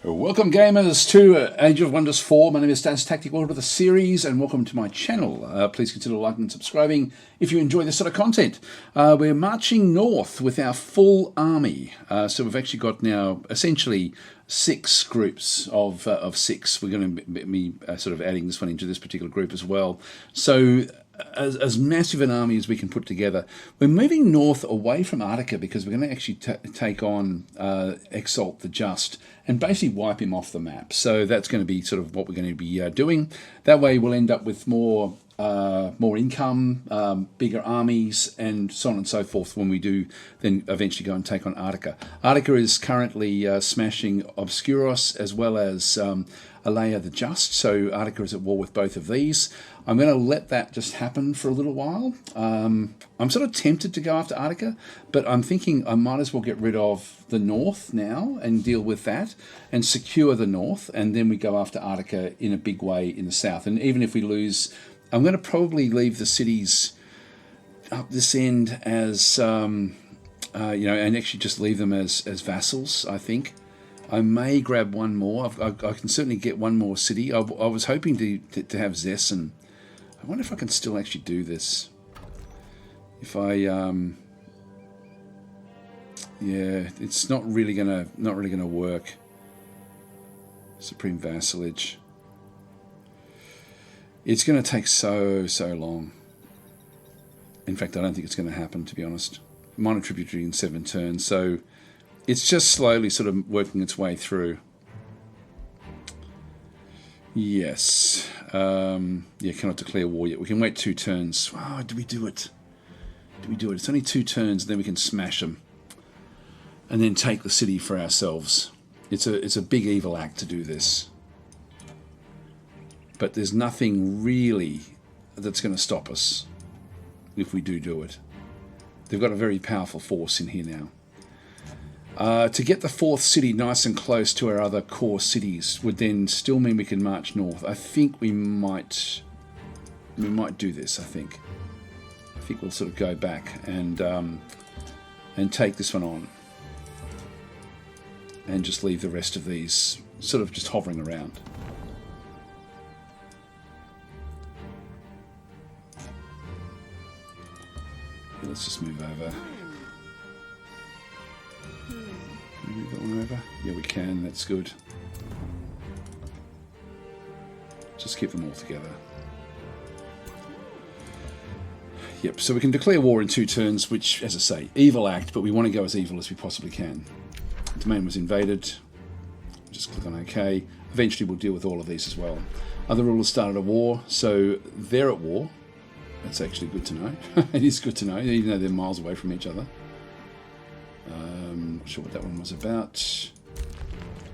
Welcome gamers to Age of Wonders 4. My name is DasTactic. Welcome to the series and welcome to my channel. Please consider liking and subscribing if you enjoy this sort of content. We're marching north with our full army. So we've actually got now essentially 6 groups of 6. We're going to be sort of adding this one into this particular group as well. So as massive an army as we can put together. We're moving north away from Artica because we're going to actually take on Exalt the Just and basically wipe him off the map. So that's going to be sort of what we're going to be doing. That way we'll end up with more income, bigger armies, and so on and so forth when we do then eventually go and take on Artica. Artica is currently smashing Obscuros as well as Alea the Just, so Artica is at war with both of these. I'm going to let that just happen for a little while. I'm sort of tempted to go after Artica, but I'm thinking I might as well get rid of the north now and deal with that and secure the north, and then we go after Artica in a big way in the south. And even if we lose, I'm going to probably leave the cities up this end as, and actually just leave them as vassals, I think. I may grab one more. I can certainly get one more city. I was hoping to have Zessin. I wonder if I can still actually do this. If I, yeah, it's not really gonna work. Supreme vassalage. It's going to take so long. In fact, I don't think it's going to happen, to be honest. Minor tributary in 7 turns, so it's just slowly sort of working its way through. Yes. Yeah, cannot declare war yet. We can wait 2 turns. Oh, do we do it? Do we do it? It's only 2 turns, and then we can smash them. And then take the city for ourselves. It's a big evil act to do this. But there's nothing really that's going to stop us if we do it. They've got a very powerful force in here now. To get the 4th city nice and close to our other core cities would then still mean we can march north. I think we might do this. I think we'll sort of go back and take this one on, and just leave the rest of these sort of just hovering around. Let's just move over. Can we move that one over? Yeah, we can. That's good. Just keep them all together. Yep, so we can declare war in 2 turns, which, as I say, evil act, but we want to go as evil as we possibly can. Domain was invaded. Just click on OK. Eventually we'll deal with all of these as well. Other rulers started a war, so they're at war. That's actually good to know. It is good to know, even though they're miles away from each other. Not sure what that one was about.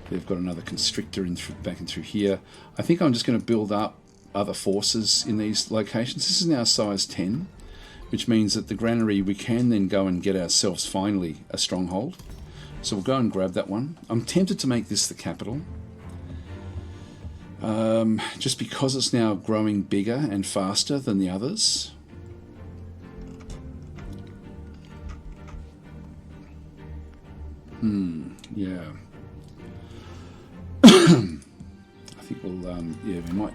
They've got another constrictor back and through here. I think I'm just going to build up other forces in these locations. This is now size 10, which means that the granary, we can then go and get ourselves finally a stronghold. So we'll go and grab that one. I'm tempted to make this the capital. Just because it's now growing bigger and faster than the others. Yeah. I think we'll, yeah, we might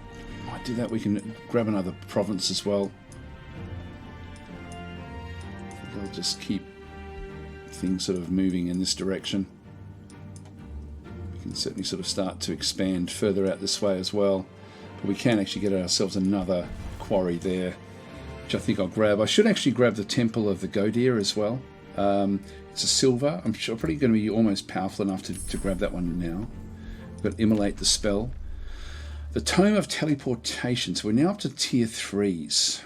do that. We can grab another province as well. I think I'll just keep things sort of moving in this direction. Can certainly sort of start to expand further out this way as well, but we can actually get ourselves another quarry there, which I think I'll grab. I should actually grab the Temple of the Godir as well. It's a silver. I'm sure probably going to be almost powerful enough to grab that one now. We've got Immolate the spell. The Tome of Teleportation. So we're now up to tier 3s.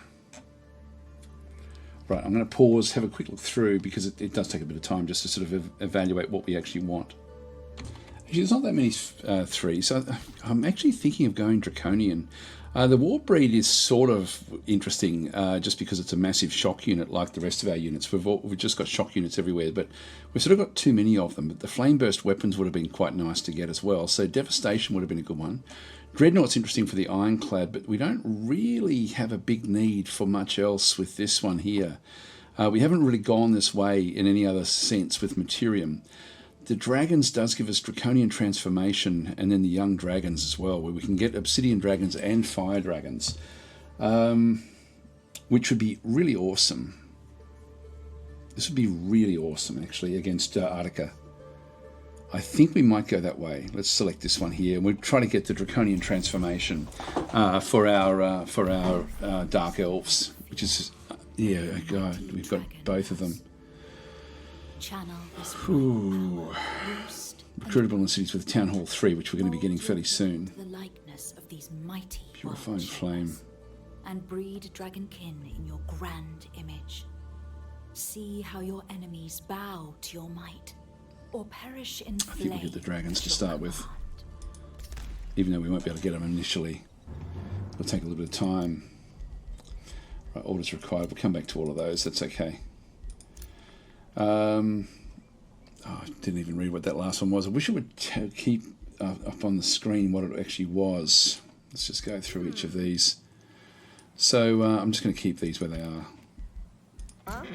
Right, I'm going to pause, have a quick look through, because it does take a bit of time just to sort of evaluate what we actually want. Actually, there's not that many 3, so I'm actually thinking of going Draconian. The Warbreed is sort of interesting, just because it's a massive shock unit like the rest of our units. We've just got shock units everywhere, but we've sort of got too many of them. But the Flame Burst weapons would have been quite nice to get as well, so Devastation would have been a good one. Dreadnought's interesting for the Ironclad, but we don't really have a big need for much else with this one here. We haven't really gone this way in any other sense with Materium. the dragons does give us draconian transformation, and then the young dragons as well, where we can get obsidian dragons and fire dragons, which would be really awesome. This would be really awesome, actually, against Artica. I think we might go that way. Let's select this one here. We'll try to get the draconian transformation for our dark elves, which is God, we've got both of them. Ooh. Recruitable in cities with Town Hall 3, which we're going to be getting fairly soon. Purifying flame. And breed dragonkin in your grand image. See how your enemies bow to your might, or perish in flame. I think we'll get the dragons to start with, even though we won't be able to get them initially. It'll take a little bit of time. Right, orders required. We'll come back to all of those. That's okay. I didn't even read what that last one was. I wish it would keep up on the screen what it actually was. Let's just go through each of these. So I'm just going to keep these where they are. I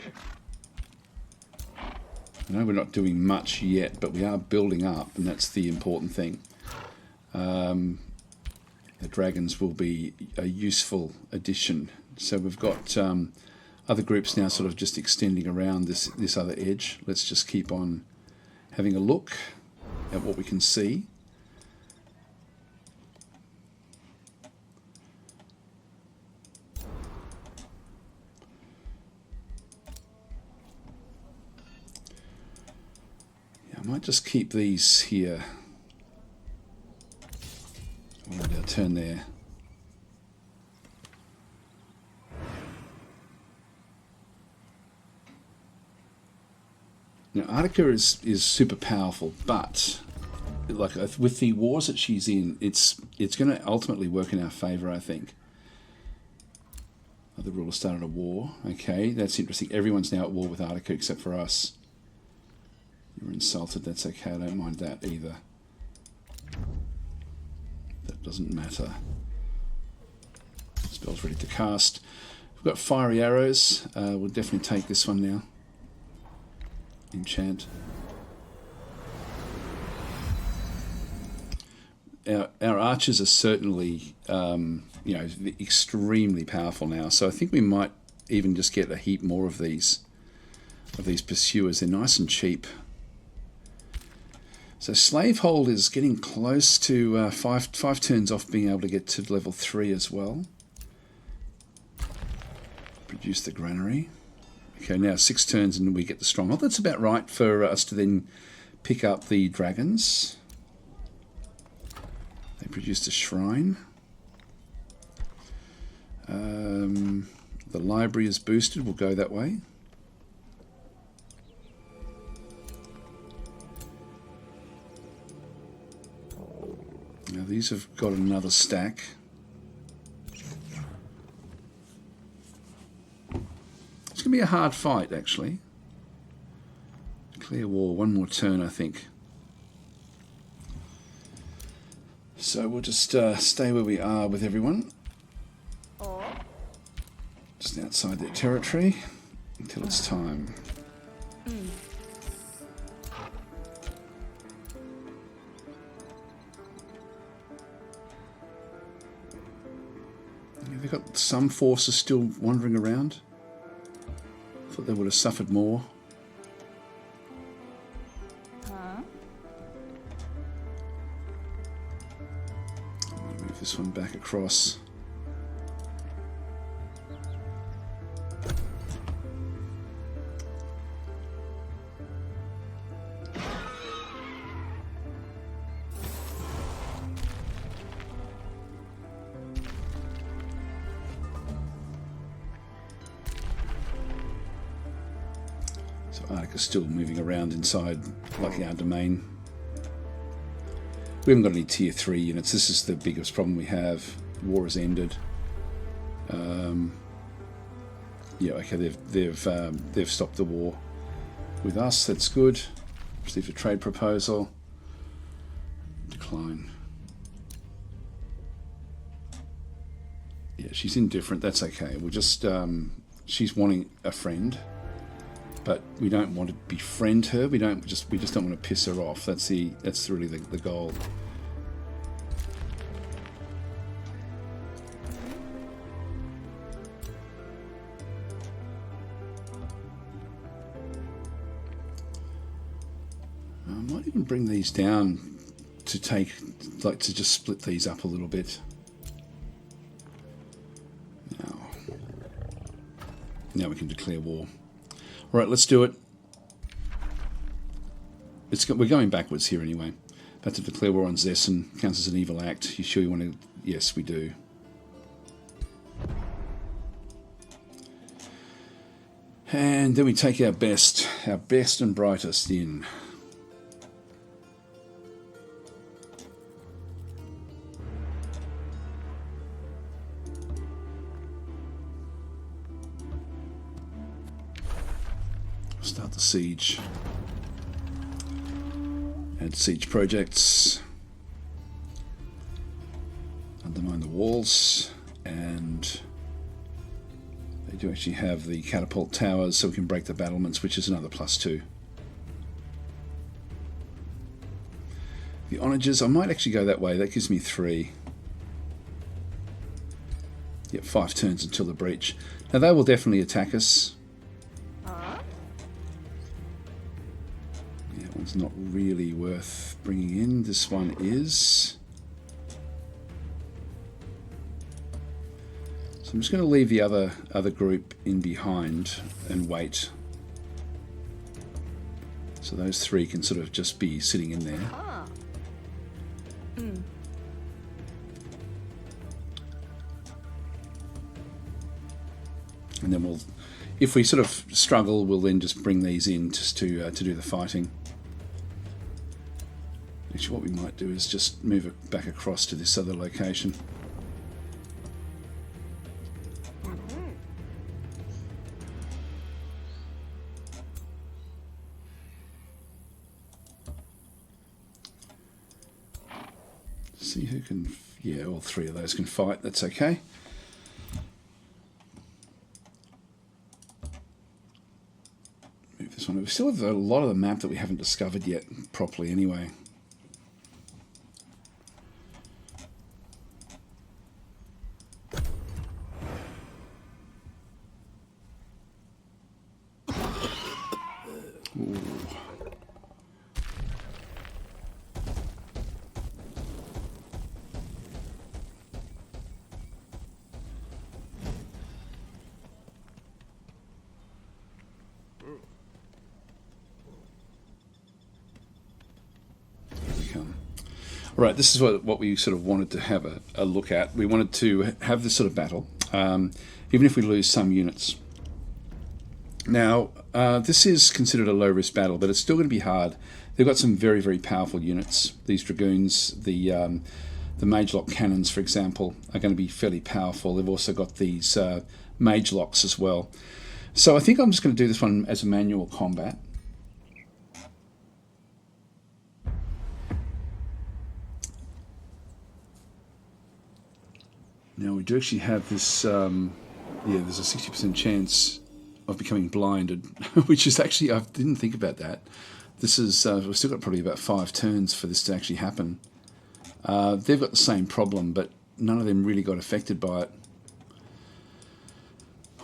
know we're not doing much yet, but we are building up, and that's the important thing. The dragons will be a useful addition. So we've got other groups now sort of just extending around this other edge. Let's just keep on having a look at what we can see. Yeah, I might just keep these here. I'll turn there. Now, Artica is super powerful, but like with the wars that she's in, it's going to ultimately work in our favour, I think. Other rulers started a war. Okay, that's interesting. Everyone's now at war with Artica except for us. You were insulted. That's okay. I don't mind that either. That doesn't matter. Spell's ready to cast. We've got fiery arrows. We'll definitely take this one now. Enchant. Our archers are certainly, extremely powerful now. So I think we might even just get a heap more of these pursuers. They're nice and cheap. So Slavehold is getting close to five turns off being able to get to level 3 as well. Produce the granary. Okay, now 6 turns and we get the stronghold. That's about right for us to then pick up the dragons. They produced a shrine. The library is boosted. We'll go that way. Now these have got another stack. It's going to be a hard fight, actually. Clear war, one more turn, I think. So we'll just stay where we are with everyone. Just outside their territory until it's time. Yeah, they've got some forces still wandering around. Thought they would have suffered more. Move this one back across. Artica's still moving around inside like our domain. We haven't got any tier 3 units. This is the biggest problem we have. War has ended. Yeah, okay, they've stopped the war with us. That's good. Received a trade proposal. Decline. Yeah, she's indifferent. That's okay. We'll just she's wanting a friend. but we don't want to befriend her. We just don't want to piss her off. That's really the goal. I might even bring these down to to just split these up a little bit. Now we can declare war. All right, let's do it. We're going backwards here anyway. About to declare war on Zessin. Counts as an evil act. You sure you want to? Yes, we do. And then we take our best and brightest in. Start the siege. Add siege projects. Undermine the walls. And they do actually have the catapult towers, so we can break the battlements, which is another +2. The onages, I might actually go that way. That gives me 3. Yep, 5 turns until the breach. Now they will definitely attack us. One's not really worth bringing in. This one is. So I'm just going to leave the other group in behind and wait. So those 3 can sort of just be sitting in there. And then if we sort of struggle, we'll then just bring these in just to do the fighting. Actually, what we might do is just move it back across to this other location. See who can... Yeah, all 3 of those can fight. That's okay. Move this one. We still have a lot of the map that we haven't discovered yet properly anyway. Right, this is what we sort of wanted to have a look at. We wanted to have this sort of battle, even if we lose some units. Now, this is considered a low-risk battle, but it's still going to be hard. They've got some very, very powerful units. These dragoons, the mage lock cannons, for example, are going to be fairly powerful. They've also got these mage locks as well. So I think I'm just going to do this one as a manual combat. Now we do actually have this, yeah, there's a 60% chance of becoming blinded, which is actually, I didn't think about that. This is, we've still got probably about 5 turns for this to actually happen. They've got the same problem, but none of them really got affected by it.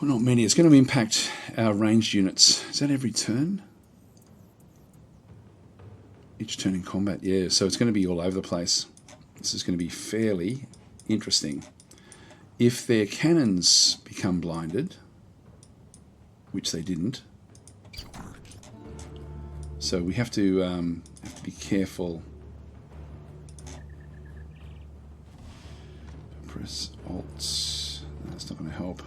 Well, not many. It's going to impact our ranged units. Is that every turn? Each turn in combat, yeah. So it's going to be all over the place. This is going to be fairly interesting. If their cannons become blinded, which they didn't, so we have to be careful. Press Alt. No, that's not going to help.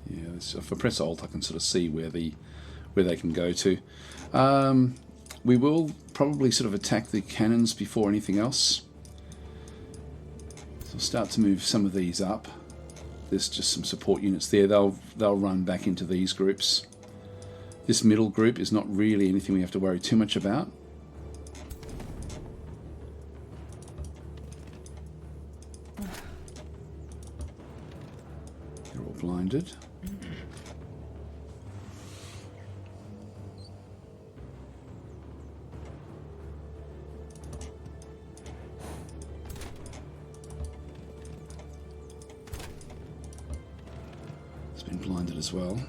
Yeah, so if I press Alt, I can sort of see where they can go to. We will probably sort of attack the cannons before anything else. So I'll start to move some of these up. There's just some support units there. They'll run back into these groups. This middle group is not really anything we have to worry too much about. blinded. It's been blinded as well.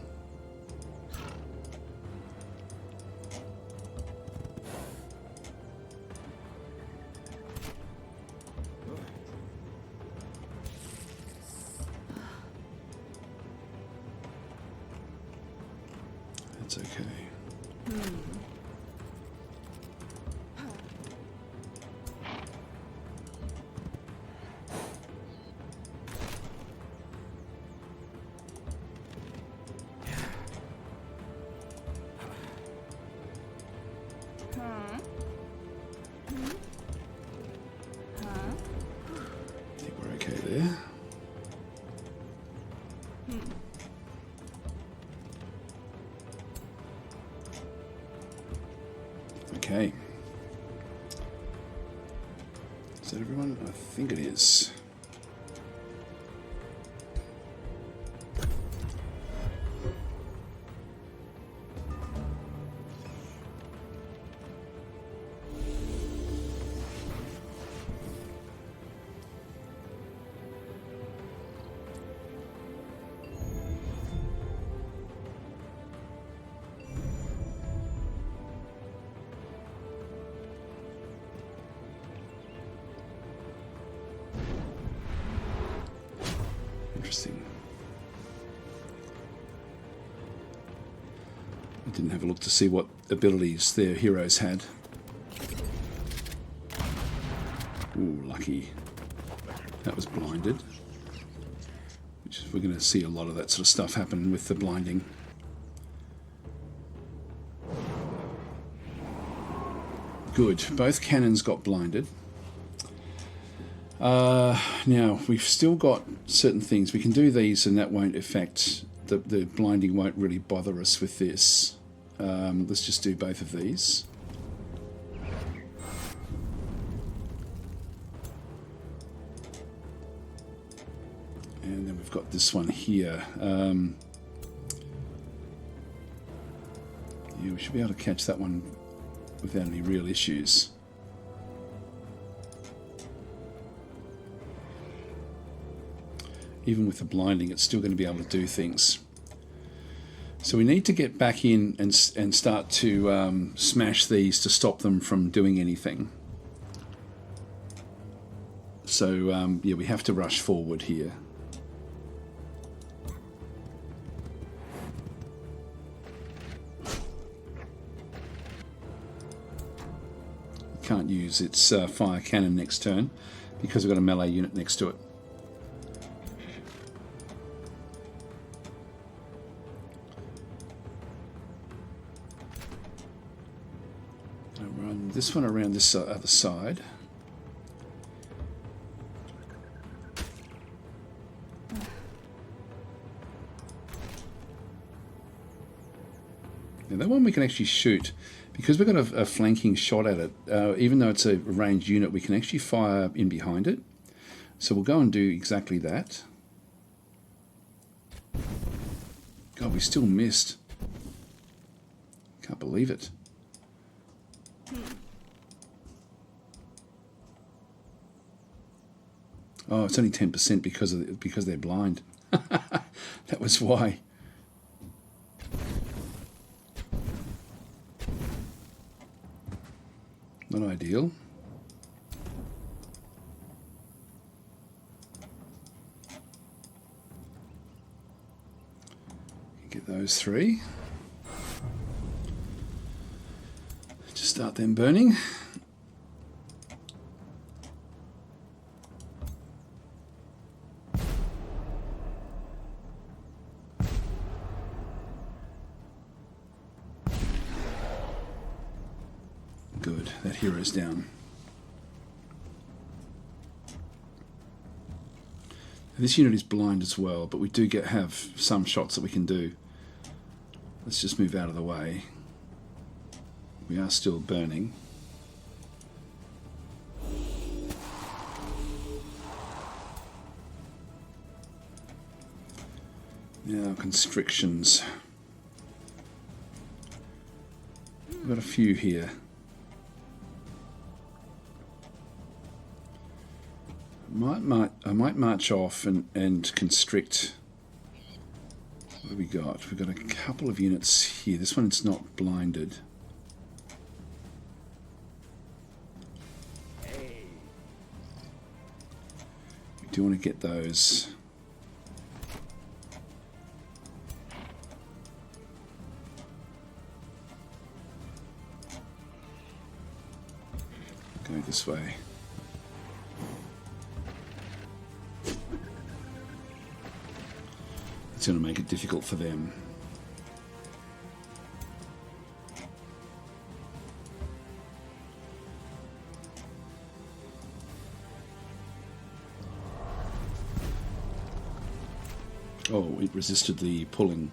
That's okay. I think we're okay there. Okay. Is that everyone? I think it is. Interesting. I didn't have a look to see what abilities their heroes had. Ooh, lucky. That was blinded. Which is, we're going to see a lot of that sort of stuff happen with the blinding. Good. Both cannons got blinded. Now, we've still got certain things. We can do these and that won't affect, the blinding won't really bother us with this. Let's just do both of these. And then we've got this one here. Yeah, we should be able to catch that one without any real issues. Even with the blinding, it's still going to be able to do things. So we need to get back in and start to smash these to stop them from doing anything. So yeah, we have to rush forward here. Can't use its fire cannon next turn because we've got a melee unit next to it. Run this one around this other side. Now that one we can actually shoot. Because we've got a flanking shot at it, even though it's a ranged unit, we can actually fire in behind it. So we'll go and do exactly that. God, we still missed. Can't believe it. Oh, it's only 10% because they're blind. That was why. Not ideal. Get those three. Just start them burning. Good, that hero's down. This unit is blind as well, but we do have some shots that we can do. Let's just move out of the way. We are still burning. Now, constrictions. We've got a few here. I might march off and constrict. What have we got? We've got a couple of units here. This one's not blinded. We do want to get those. Go this way. It's going to make it difficult for them. Oh, it resisted the pulling.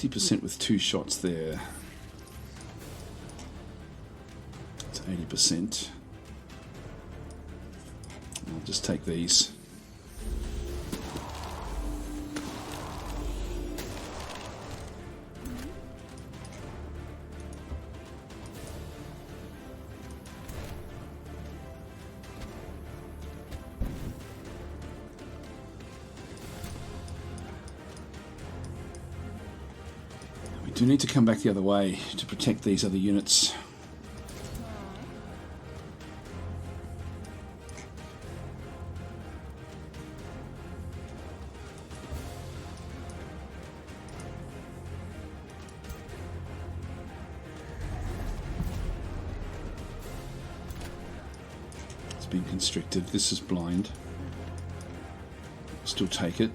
%, with 2 shots there. It's 80%. I'll just take these. We need to come back the other way to protect these other units. It's been constricted. This is blind. Still take it.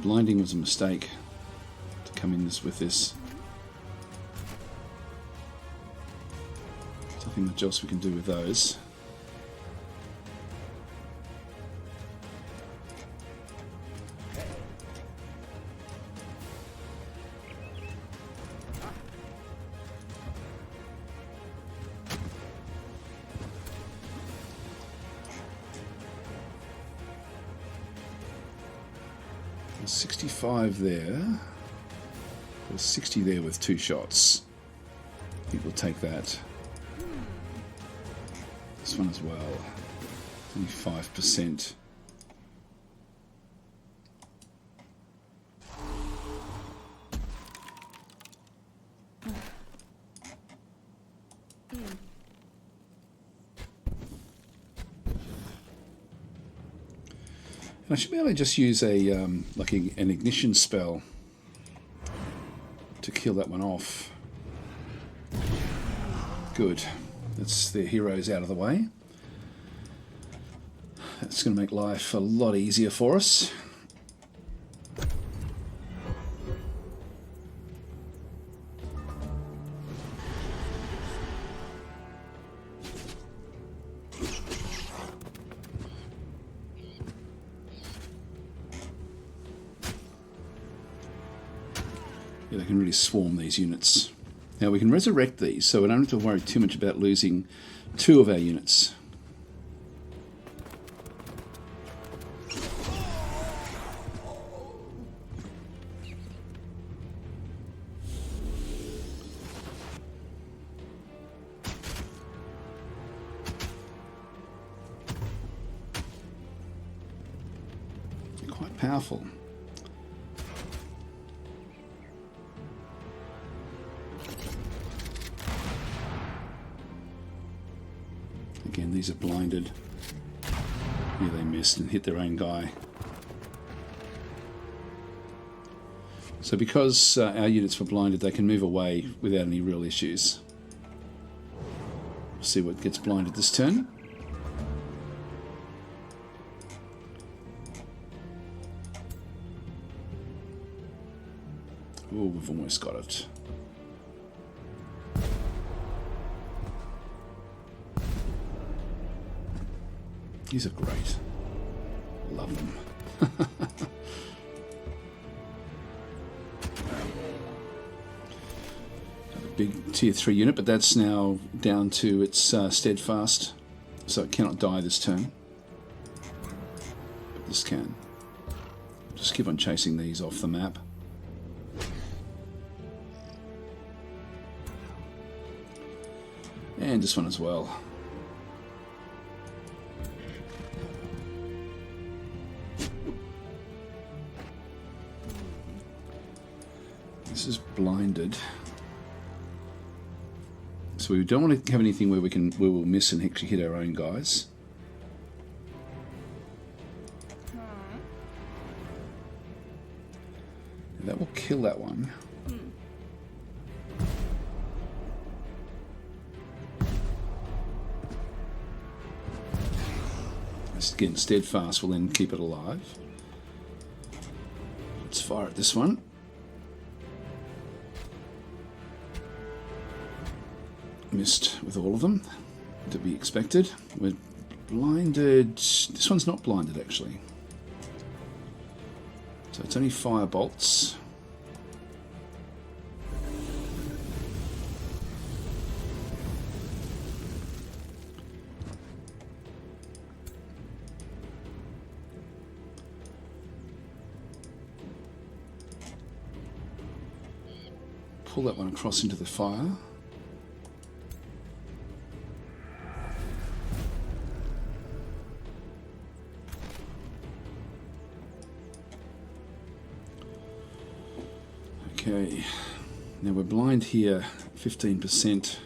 Blinding was a mistake to come in with this. There's nothing much else we can do with those. There's 65 there. There's 60 there with 2 shots. I think we'll take that. This one as well. Only 5%. I should be able to just use a like an ignition spell to kill that one off. Good. That's their heroes out of the way. That's going to make life a lot easier for us. Yeah, they can really swarm these units. Now we can resurrect these, so we don't have to worry too much about losing 2 of our units. They're quite powerful. Again, these are blinded. Yeah, they missed and hit their own guy. So because our units were blinded, they can move away without any real issues. We'll see what gets blinded this turn. Oh, we've almost got it. These are great. Love them. Big tier 3 unit, but that's now down to its steadfast, so it cannot die this turn. But this can. Just keep on chasing these off the map. And this one as well. This is blinded. So we don't want to have anything where we will miss and actually hit our own guys. And that will kill that one. Again, steadfast will then keep it alive. Let's fire at this one. Missed with all of them, to be expected. We're blinded. This one's not blinded actually, so it's only fire bolts. Pull that one across into the fire. Okay, now we're blind here, 15%.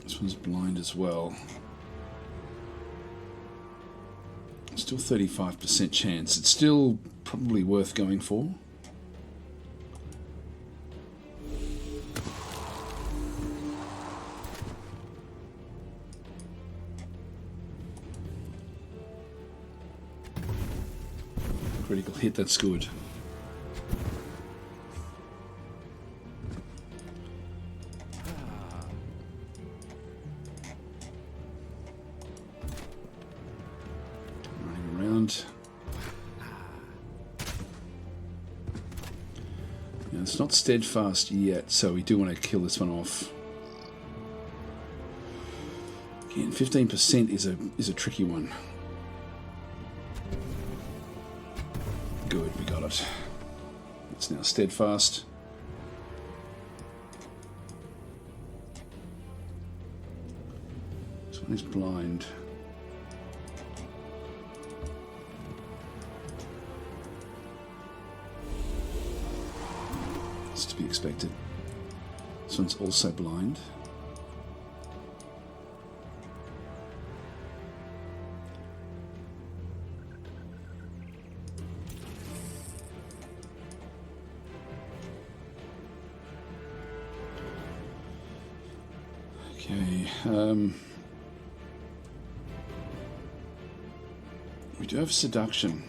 This one's blind as well. Still 35% chance. It's still probably worth going for. Critical hit, that's good. Running around. Now, it's not steadfast yet, so we do want to kill this one off. Again, 15% is a tricky one. Good, we got it. It's now steadfast. This one is blind. It's to be expected. This one's also blind. Okay, we do have seduction.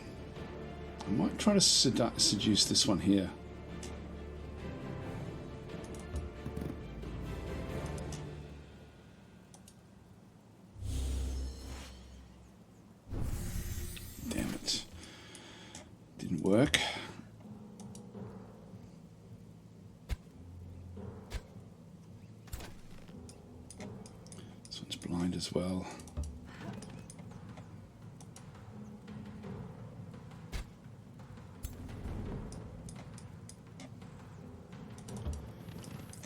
I might try to seduce this one here. Damn it. Didn't work. Blind as well.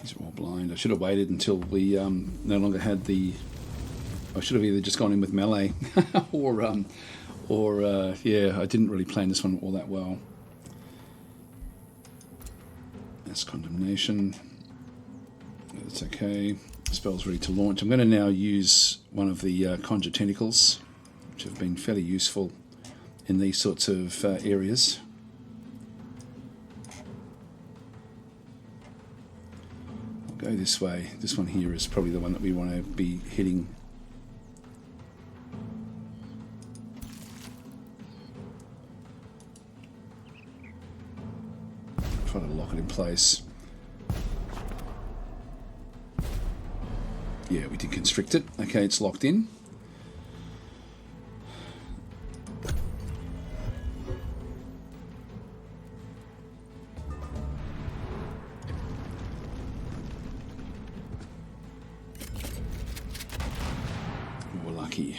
These are all blind. I should have waited until we no longer had the. I should have either just gone in with melee, or yeah, I didn't really plan this one all that well. That's condemnation. That's okay. Spell's ready to launch. I'm going to now use one of the Conjure Tentacles, which have been fairly useful in these sorts of areas. I'll go this way. This one here is probably the one that we want to be hitting. Try to lock it in place. Yeah, we did constrict it. Okay, it's locked in. We're lucky.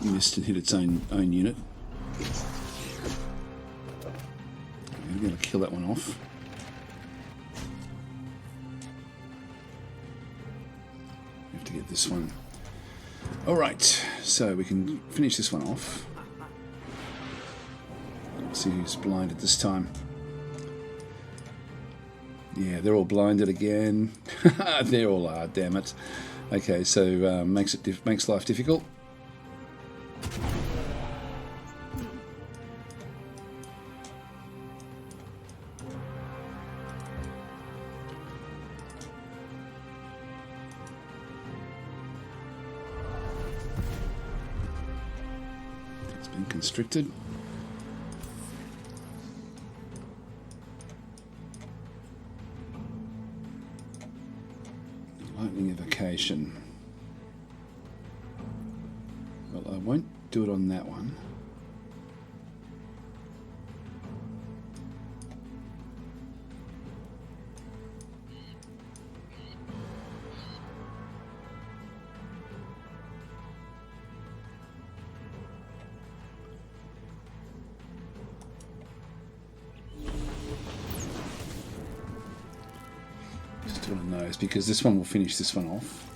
Missed and hit its own unit. I'm going to kill that one off. We have to get this one. All right, so we can finish this one off. Let's see who's blinded this time. Yeah, they're all blinded again. They all are. Damn it. Okay, so makes life difficult. Been constricted. Lightning evocation. Well, I won't do it on that one. On those because this one will finish this one off.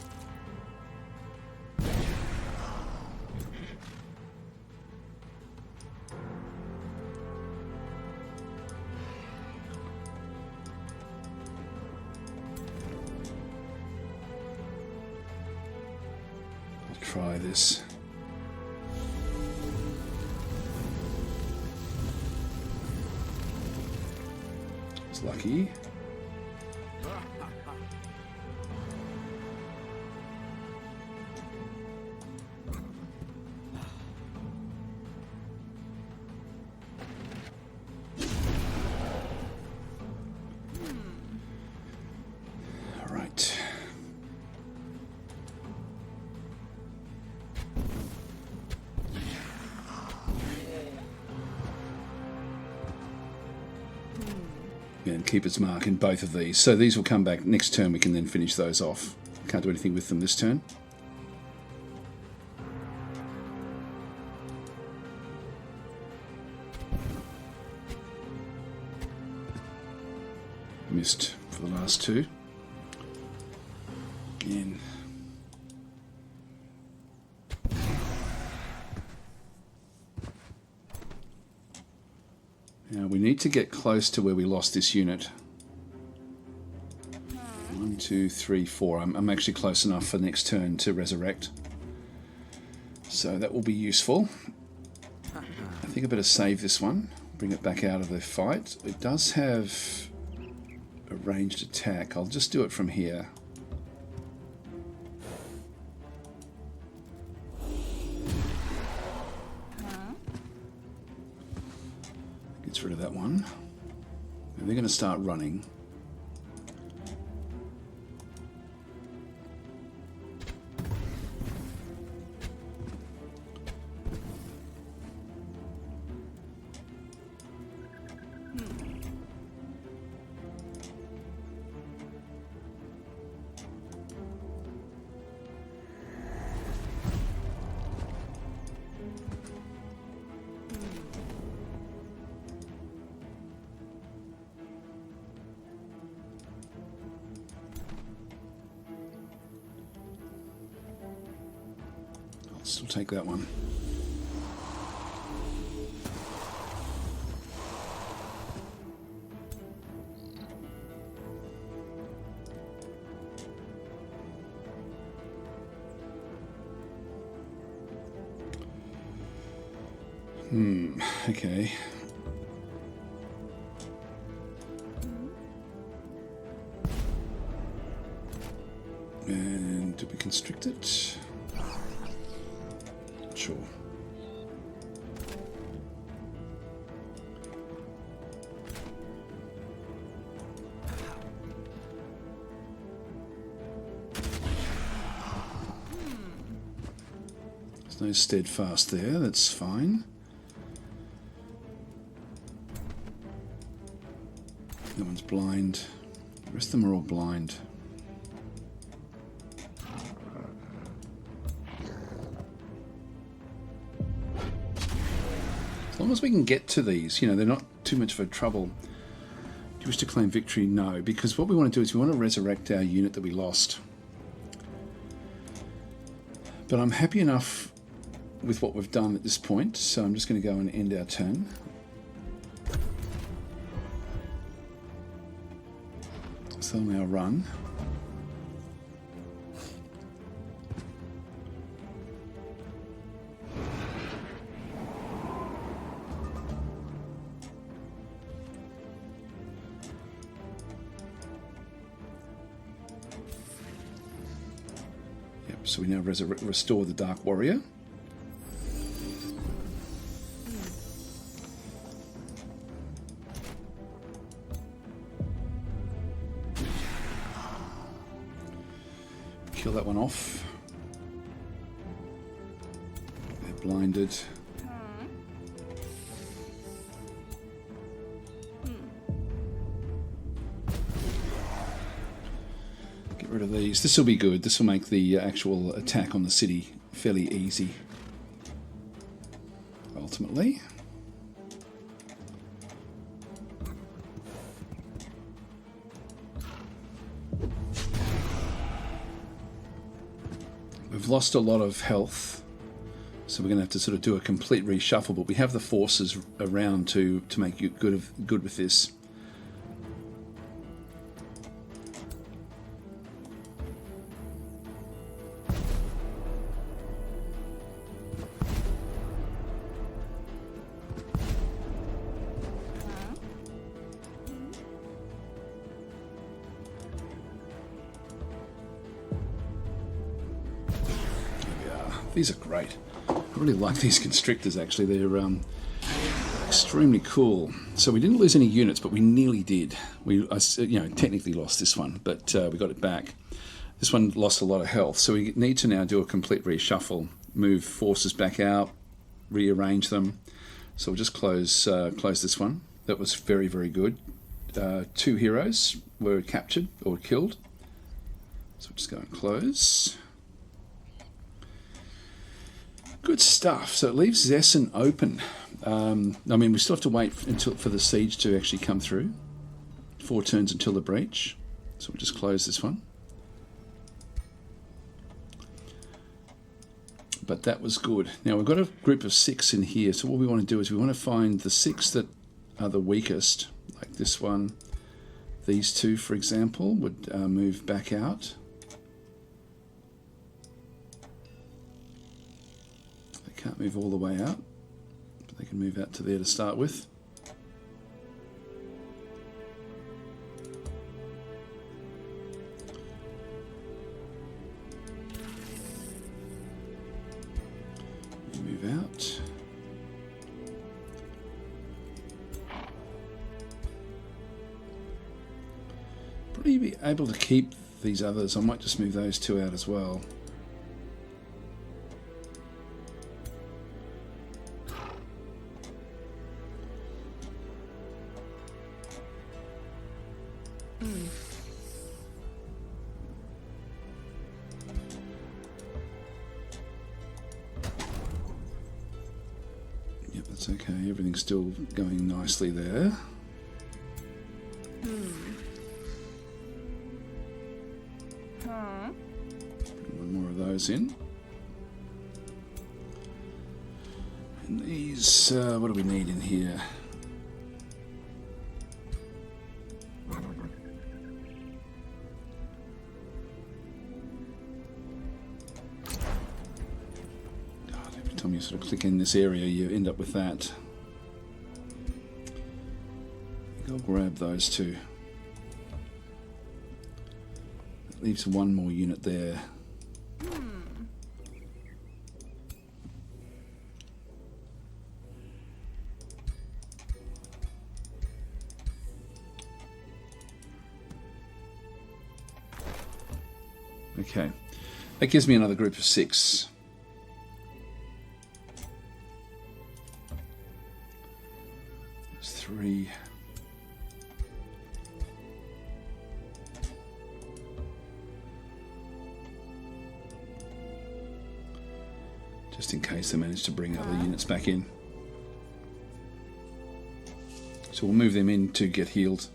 I'll try this. It's lucky. And keep its mark in both of these. So these will come back next turn. We can then finish those off. Can't do anything with them this turn. Missed for the last two. Again. Now we need to get close to where we lost this unit. 1, 2, 3, 4. I'm actually close enough for next turn to resurrect. So that will be useful. I think I better save this one. Bring it back out of the fight. It does have a ranged attack. I'll just do it from here. Gets rid of that one. And they're going to start running. Still take that one. Okay. And do we constrict it? Sure. There's no steadfast there, that's fine. That one's blind. The rest of them are all blind. As long as we can get to these, you know, they're not too much of a trouble. Do you wish to claim victory? No, because what we want to do is we want to resurrect our unit that we lost. But I'm happy enough with what we've done at this point, so I'm just going to go and end our turn. So now run. Yep, so we now restore the Dark Warrior. Kill that one off. They're blinded. Get rid of these. This will be good. This will make the actual attack on the city fairly easy. Ultimately. We've lost a lot of health, so we're going to have to sort of do a complete reshuffle, but we have the forces around to make you good with this. These are great. I really like these constrictors, actually. They're extremely cool. So we didn't lose any units, but we nearly did. We technically lost this one, but we got it back. This one lost a lot of health, so we need to now do a complete reshuffle. Move forces back out, rearrange them. So we'll just close this one. That was very, very good. 2 heroes were captured or killed. So we'll just go and close. Good stuff. So it leaves Zessin open. I mean, we still have to wait for the siege to actually come through. 4 turns until the breach. So we'll just close this one. But that was good. Now we've got a group of 6 in here. So what we want to do is we want to find the 6 that are the weakest, like this one. These 2, for example, would move back out. Can't move all the way out, but they can move out to there to start with. You move out. Probably be able to keep these others. I might just move those 2 out as well. Yep, that's okay. Everything's still going nicely there. Bring one more of those in. And these, what do we need in here? time you sort of click in this area, you end up with that. I'll grab those two. That leaves one more unit there. Okay, that gives me another group of 6. There's 3. Just in case they manage to bring other units back in. So we'll move them in to get healed.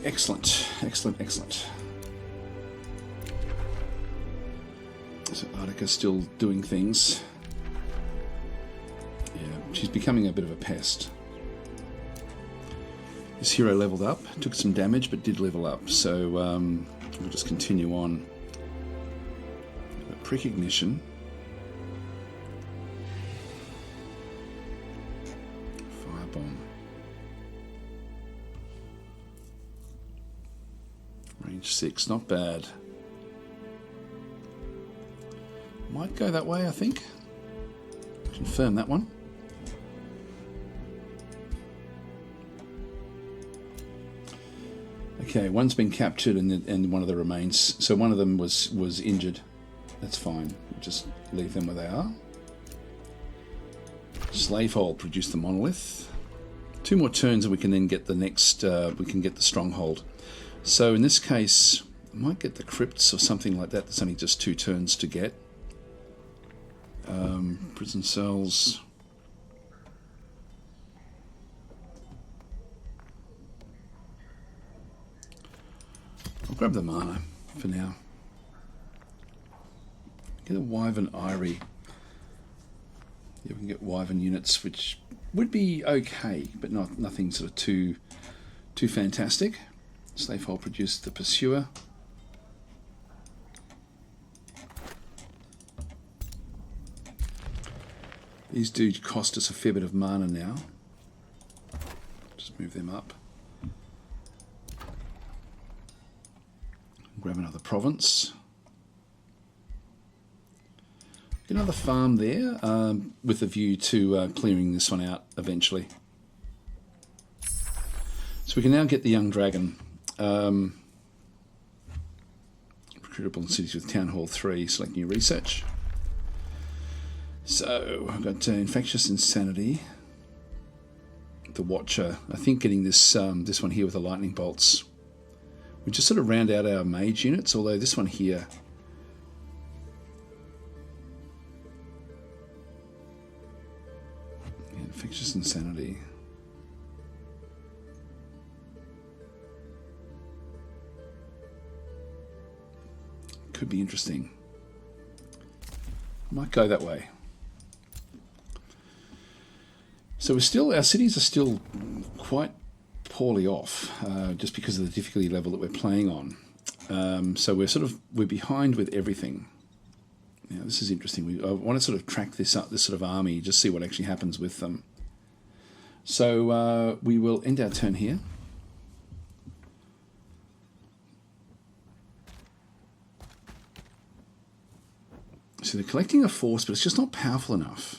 Excellent, excellent, excellent. So Artica's still doing things. Yeah, she's becoming a bit of a pest. This hero leveled up, took some damage, but did level up. So we'll just continue on. Prick ignition. Firebomb. Range 6, not bad. Might go that way, I think. Confirm that one. Okay, one's been captured and one of the remains. So one of them was injured. That's fine. Just leave them where they are. Slavehold produced the monolith. 2 more turns and we can then get the next. We can get the stronghold. So in this case, I might get the crypts or something like that. There's only just 2 turns to get. Prison cells. I'll grab the mana for now. Get a Wyvern Eyrie. Yeah, we can get Wyvern units, which would be okay, but nothing sort of too fantastic. Slavehold produced the Pursuer. These do cost us a fair bit of mana now. Just move them up. Grab another province. Get another farm there with a view to clearing this one out eventually. So we can now get the young dragon. Recruitable in cities with Town Hall 3. Select new research. So I've got infectious insanity. The Watcher. I think getting this this one here with the lightning bolts. We just sort of round out our mage units, although this one here. Yeah, infectious insanity. Could be interesting. Might go that way. So our cities are still quite poorly off, just because of the difficulty level that we're playing on. So we're behind with everything. Now this is interesting. I want to sort of track this up, this sort of army, just see what actually happens with them. So we will end our turn here. So they're collecting a force, but it's just not powerful enough.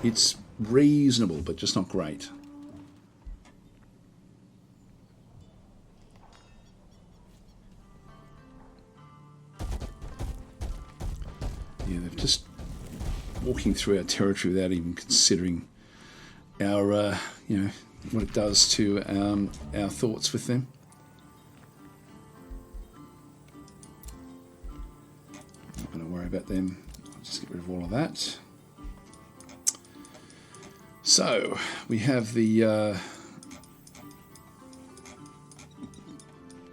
It's reasonable, but just not great. Yeah, they're just walking through our territory without even considering our, what it does to our thoughts with them. Not going to worry about them. I'll just get rid of all of that. So we have the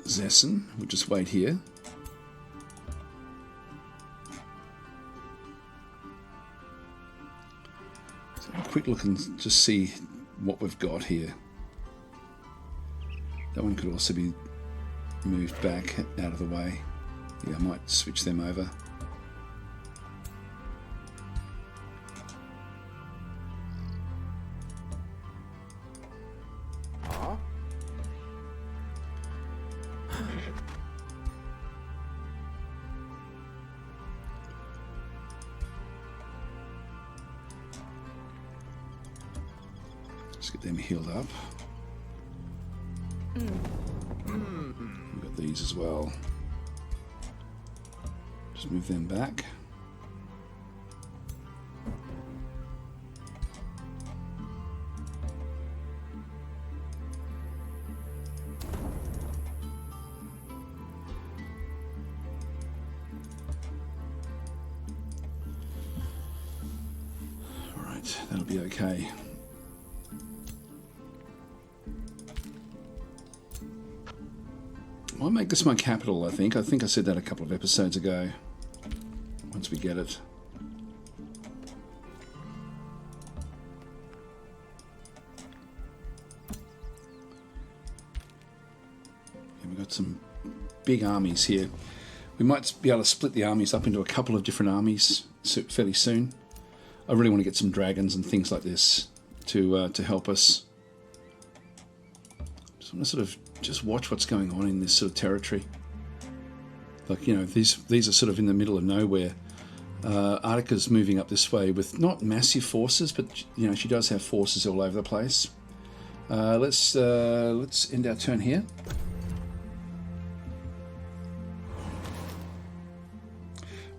Zessin. We'll just wait here. So a quick look and just see what we've got here. That one could also be moved back out of the way. Yeah, I might switch them over. Let's get them healed up. We've got these as well. Just move them back. All right, that'll be okay. I'll make this my capital, I think. I think I said that a couple of episodes ago. Once we get it. And we've got some big armies here. We might be able to split the armies up into a couple of different armies fairly soon. I really want to get some dragons and things like this to help us. Just want to sort of just watch what's going on in this sort of territory. Like, you know, these are sort of in the middle of nowhere. Artika's moving up this way with not massive forces, but you know, she does have forces all over the place. Let's end our turn here.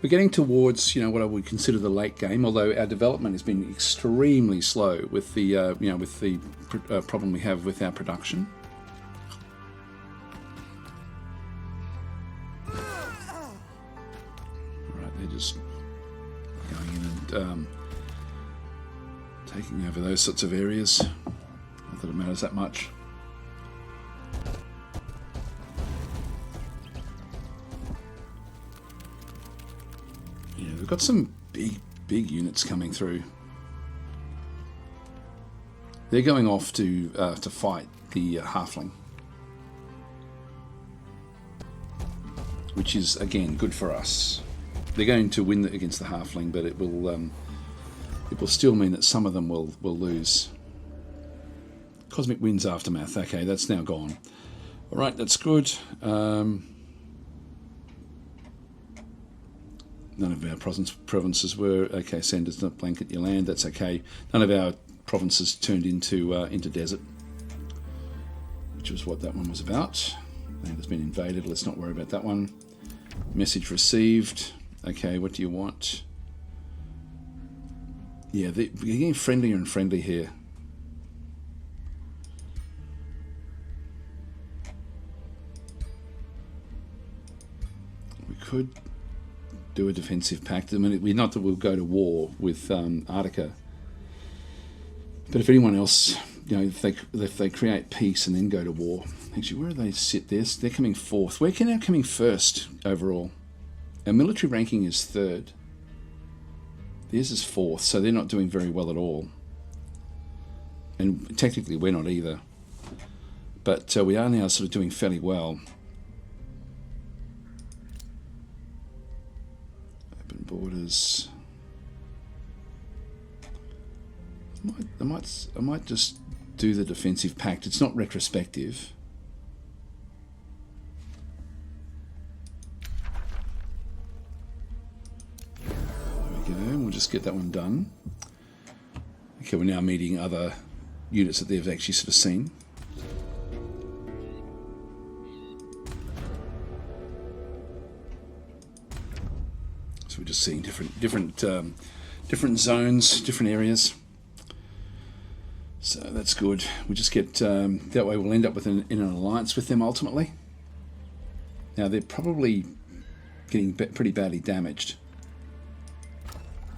We're getting towards, you know, what I would consider the late game, although our development has been extremely slow with the you know, with the problem we have with our production. Just going in and taking over those sorts of areas. Not that it matters that much. Yeah, we've got some big units coming through. They're going off to fight the halfling, which is again good for us. They're going to win against the halfling, but it will still mean that some of them will lose. Cosmic Winds Aftermath. Okay, that's now gone. All right, that's good. None of our provinces were okay. Senders not blanket your land. That's okay. None of our provinces turned into desert, which was what that one was about. Land has been invaded. Let's not worry about that one. Message received. Okay, what do you want? Yeah, we're getting friendlier and friendly here. We could do a defensive pact. I mean, we're not that we'll go to war with Artika, but if anyone else, you know, if they create peace and then go to war. Actually, where do they sit? They're coming fourth. We're now coming first overall. Our military ranking is third. Theirs is fourth, so they're not doing very well at all. And technically, we're not either. But we are now sort of doing fairly well. Open borders. I might just do the defensive pact. It's not retrospective. We'll just get that one done. Okay, we're now meeting other units that they've actually sort of seen. So we're just seeing different zones, different areas. So that's good. We just get that way we'll end up in an alliance with them ultimately. Now they're probably getting pretty badly damaged.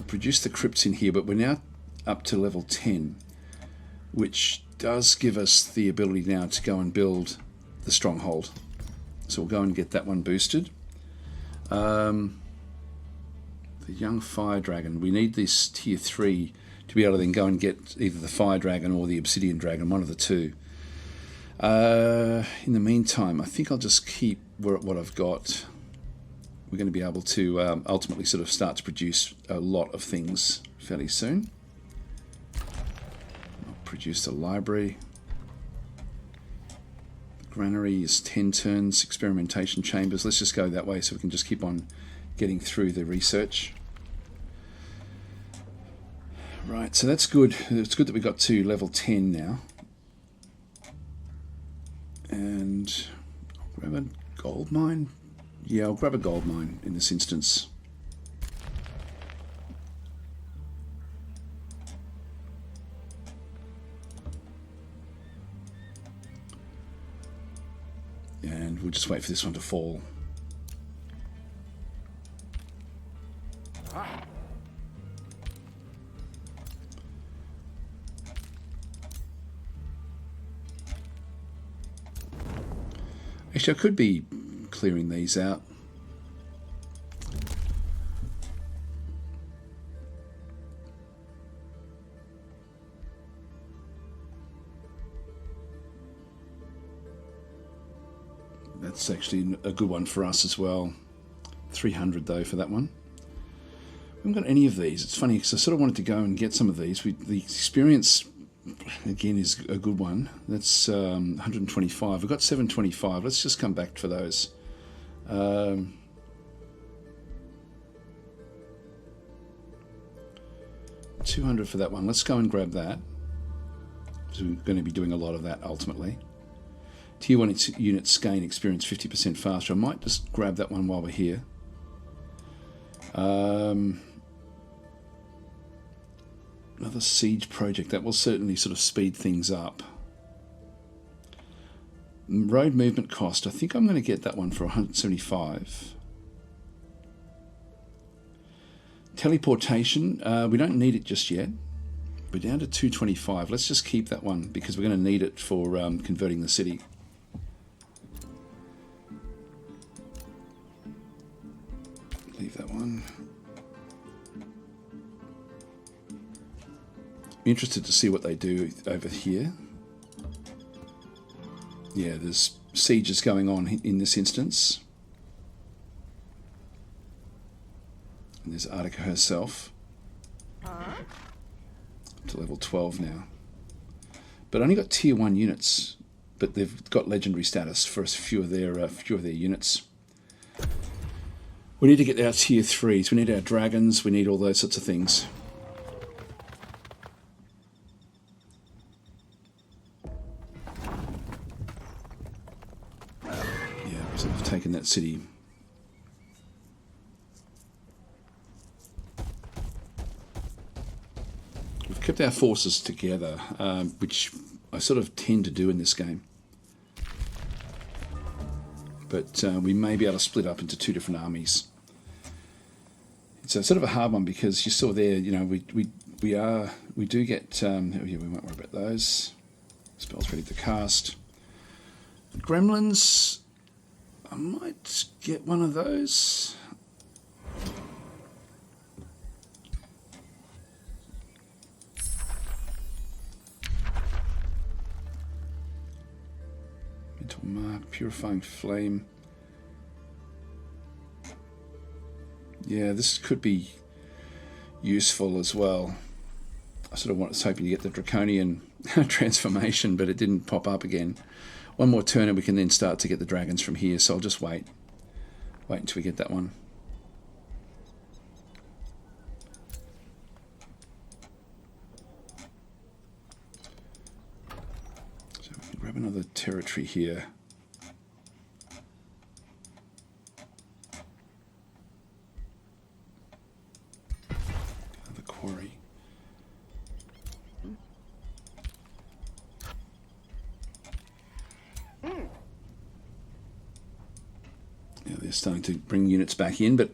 Produce the crypts in here, but we're now up to level 10, which does give us the ability now to go and build the stronghold. So we'll go and get that one boosted. The young fire dragon, we need this tier 3 to be able to then go and get either the fire dragon or the obsidian dragon, one of the two. In the meantime, I think I'll just keep what I've got. We're going to be able to ultimately sort of start to produce a lot of things fairly soon. I'll produce a library. Granary is 10 turns, experimentation chambers. Let's just go that way so we can just keep on getting through the research. Right, so that's good. It's good that we got to level 10 now. And I'll grab a gold mine. Yeah, I'll grab a gold mine in this instance. And we'll just wait for this one to fall. Actually, I could be clearing these out. That's actually a good one for us as well. 300 though for that one. We haven't got any of these. It's funny because I sort of wanted to go and get some of these. The experience, again, is a good one. That's 125. We've got 725. Let's just come back for those. 200 for that one. Let's go and grab that. So we're going to be doing a lot of that ultimately. Tier 1 units gain experience 50% faster. I might just grab that one while we're here. Another siege project. That will certainly sort of speed things up. Road movement cost. I think I'm going to get that one for 175. Teleportation. We don't need it just yet. We're down to 225. Let's just keep that one because we're going to need it for converting the city. Leave that one. Interested to see what they do over here. Yeah, there's sieges going on in this instance. And there's Artica herself. Up to level 12 now. But only got tier 1 units. But they've got legendary status for a few of their units. We need to get our tier 3s. We need our dragons. We need all those sorts of things. Yeah, so we've taken that city. We've kept our forces together, which I sort of tend to do in this game. But we may be able to split up into 2 different armies. It's a sort of a hard one because you're still there. You know, we do get. Oh yeah, we won't worry about those. Spells ready to cast. Gremlins. I might get one of those. Purifying flame. Yeah, this could be useful as well. I sort of was hoping to get the draconian transformation, but it didn't pop up again. One more turn and we can then start to get the dragons from here, so I'll just wait until we get that one. So we can grab another territory here. Quarry. Yeah, they're starting to bring units back in, but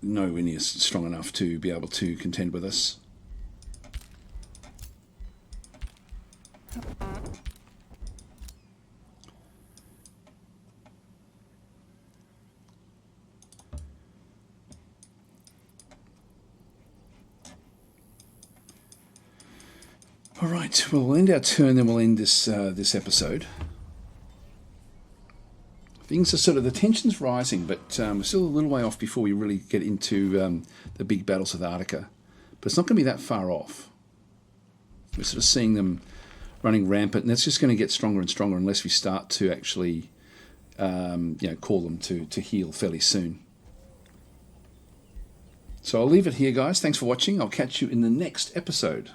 nowhere near strong enough to be able to contend with us. All right, well, we'll end our turn, then we'll end this this episode. things are sort of, the tension's rising, but we're still a little way off before we really get into the big battles of Arctica. But it's not going to be that far off. We're sort of seeing them running rampant, and that's just going to get stronger and stronger unless we start to actually, call them to heal fairly soon. So I'll leave it here, guys. Thanks for watching. I'll catch you in the next episode.